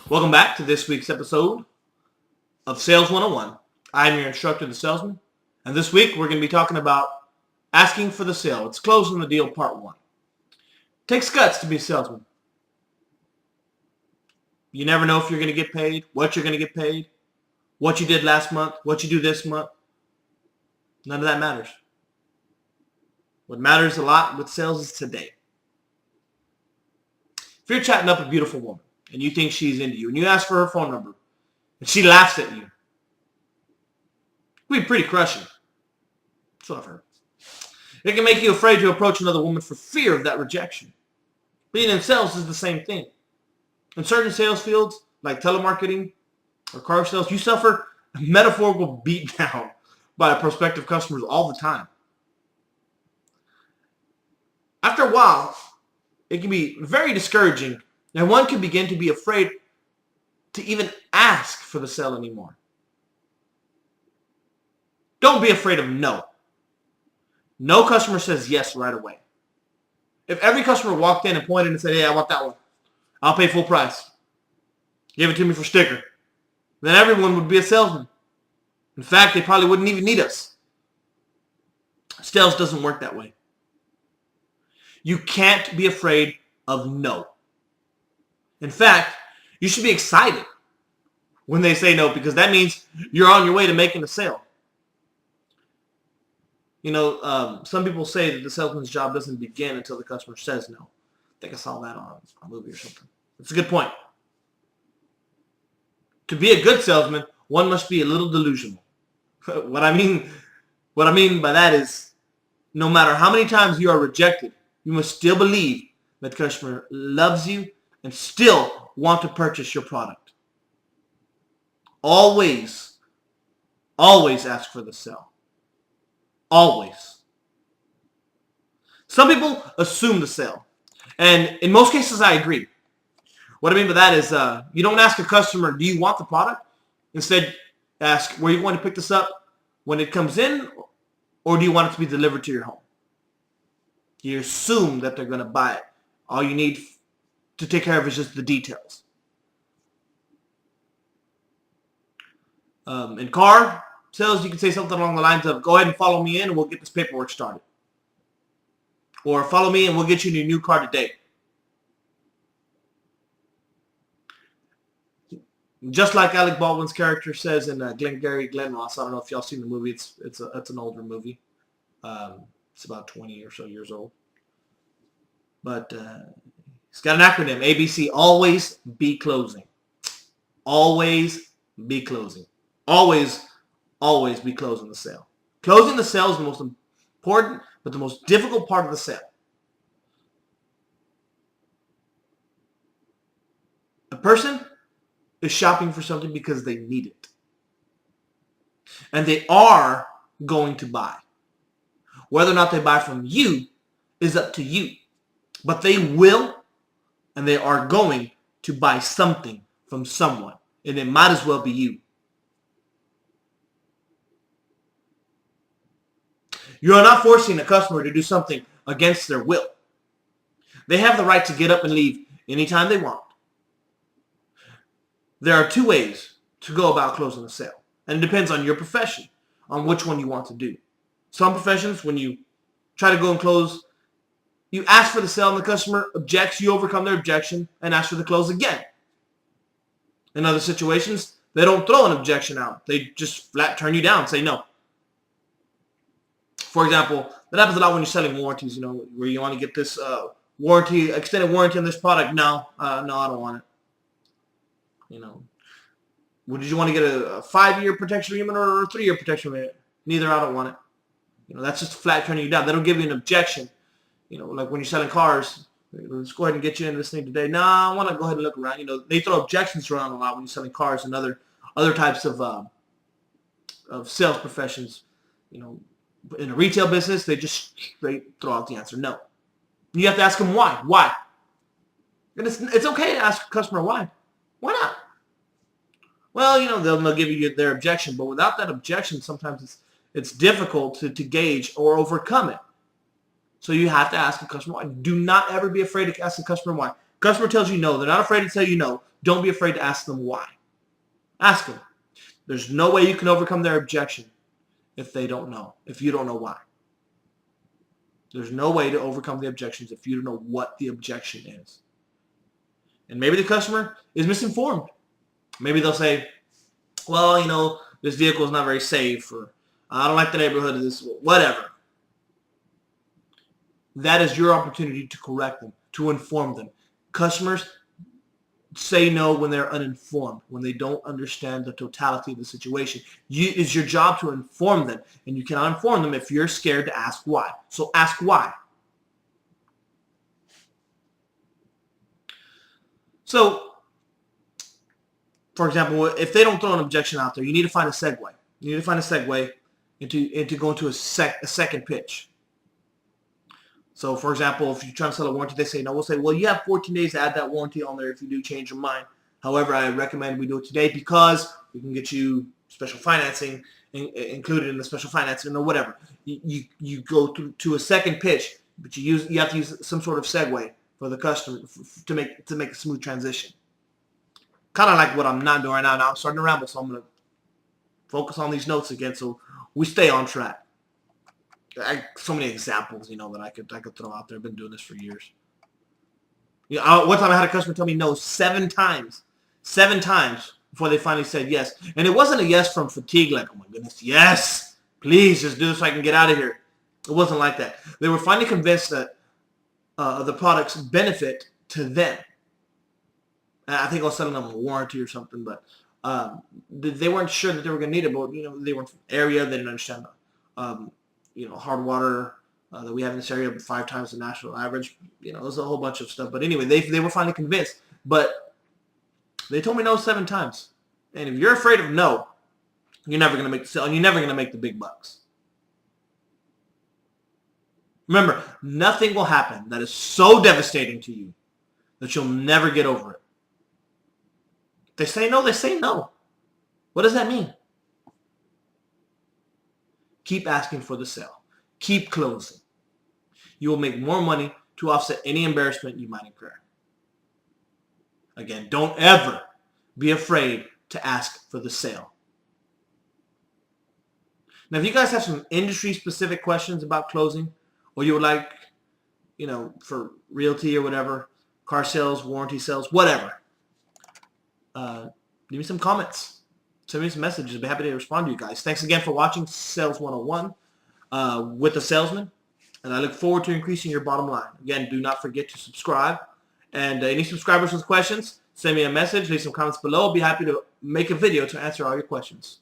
Welcome back to this week's episode of Sales 101. I'm your instructor, the salesman, and this week we're going to be talking about asking for the sale. It's closing the deal, part one. It takes guts to be a salesman. You never know if you're going to get paid, what you're going to get paid, what you did last month, what you do this month. None of that matters. What matters a lot with sales is today. If you're chatting up a beautiful woman, and you think she's into you, and you ask for her phone number, and she laughs at you, it'll be pretty crushing. That's what I've heard. It can make you afraid to approach another woman for fear of that rejection. Being in sales is the same thing. In certain sales fields, like telemarketing or car sales, you suffer a metaphorical beatdown by prospective customers all the time. After a while, it can be very discouraging, and one can begin to be afraid to even ask for the sale anymore. Don't be afraid of no. No customer says yes right away. If every customer walked in and pointed and said, hey, I want that one, I'll pay full price, give it to me for sticker, then everyone would be a salesman. In fact, they probably wouldn't even need us. Sales doesn't work that way. You can't be afraid of no. In fact, you should be excited when they say no, because that means you're on your way to making a sale. You know, some people say that the salesman's job doesn't begin until the customer says no. I think I saw that on a movie or something. It's a good point. To be a good salesman, one must be a little delusional. What I mean by that is, no matter how many times you are rejected, you must still believe that the customer loves you and still want to purchase your product. Always ask for the sale. Always. Some people assume the sale. And in most cases, I agree. What I mean by that is you don't ask a customer, do you want the product? Instead, ask, where you want to pick this up when it comes in, or do you want it to be delivered to your home? You assume that they're going to buy it. All you need to take care of is just the details. In car sales, you can say something along the lines of, go ahead and follow me in and we'll get this paperwork started. Or follow me and we'll get you your new car today. Just like Alec Baldwin's character says in Glengarry Glen Ross. I don't know if y'all seen the movie. It's an older movie. It's about 20 or so years old. But it's got an acronym, ABC, always be closing. Always be closing. Always be closing the sale. Closing the sale is the most important, but the most difficult part of the sale. A person is shopping for something because they need it. And they are going to buy. Whether or not they buy from you is up to you. But they will and they are going to buy something from someone. And it might as well be you. You are not forcing a customer to do something against their will. They have the right to get up and leave anytime they want. There are two ways to go about closing a sale. And it depends on your profession, on which one you want to do. Some professions, when you try to go and close, you ask for the sale and the customer objects, you overcome their objection and ask for the close again. In other situations, they don't throw an objection out. They just flat turn you down and say no. For example, that happens a lot when you're selling warranties, you know, where you want to get this extended warranty on this product. No, I don't want it. You know, did you want to get a 5-year protection agreement or a 3-year protection agreement? Neither, I don't want it. You know, that's just flat turning you down. They don't give you an objection. You know, like when you're selling cars, let's go ahead and get you into this thing today. No, I want to go ahead and look around. You know, they throw objections around a lot when you're selling cars and other types of sales professions. You know, in a retail business, they just straight throw out the answer, no. You have to ask them why. Why? And it's okay to ask a customer why. Why not? Well, you know, they'll give you their objection, but without that objection, sometimes it's difficult to gauge or overcome it. So you have to ask the customer why. Do not ever be afraid to ask the customer why. Customer tells you no. They're not afraid to tell you no. Don't be afraid to ask them why. Ask them. There's no way you can overcome their objection if they don't know, if you don't know why. There's no way to overcome the objections if you don't know what the objection is. And maybe the customer is misinformed. Maybe they'll say, well, you know, this vehicle is not very safe, or I don't like the neighborhood of this, whatever. That is your opportunity to correct them, to inform them. Customers say no when they're uninformed, when they don't understand the totality of the situation. It's your job to inform them, and you cannot inform them if you're scared to ask why. So ask why. So, for example, if they don't throw an objection out there, you need to find a segue. You need to find a segue into going to a second pitch. So, for example, if you're trying to sell a warranty, they say no. We'll say, well, you have 14 days to add that warranty on there if you do change your mind. However, I recommend we do it today because we can get you special financing included in the special financing or whatever. You go to a second pitch, but you have to use some sort of segue for the customer to make a smooth transition. Kind of like what I'm not doing right now. Now I'm starting to ramble, so I'm going to focus on these notes again so we stay on track. So many examples, you know, that I could throw out there. I've been doing this for years. You know, one time I had a customer tell me no 7 times before they finally said yes. And it wasn't a yes from fatigue, like, oh my goodness, yes, please just do this so I can get out of here. It wasn't like that. They were finally convinced that the product's benefit to them. I think I was selling them a warranty or something, but they weren't sure that they were going to need it. But, you know, they weren't from the area. They didn't understand you know, hard water that we have in this area 5 times the national average. You know, there's a whole bunch of stuff. But anyway, they were finally convinced. But they told me no 7 times. And if you're afraid of no, you're never going to make the sale, and you're never going to make the big bucks. Remember, nothing will happen that is so devastating to you that you'll never get over it. They say no, they say no. What does that mean? Keep asking for the sale. Keep closing. You will make more money to offset any embarrassment you might incur. Again, don't ever be afraid to ask for the sale. Now, if you guys have some industry-specific questions about closing, or you would like, you know, for realty or whatever, car sales, warranty sales, whatever, leave me some comments. Send me some messages. I'd be happy to respond to you guys. Thanks again for watching Sales 101 with the salesman. And I look forward to increasing your bottom line. Again, do not forget to subscribe. And any subscribers with questions, send me a message. Leave some comments below. I'll be happy to make a video to answer all your questions.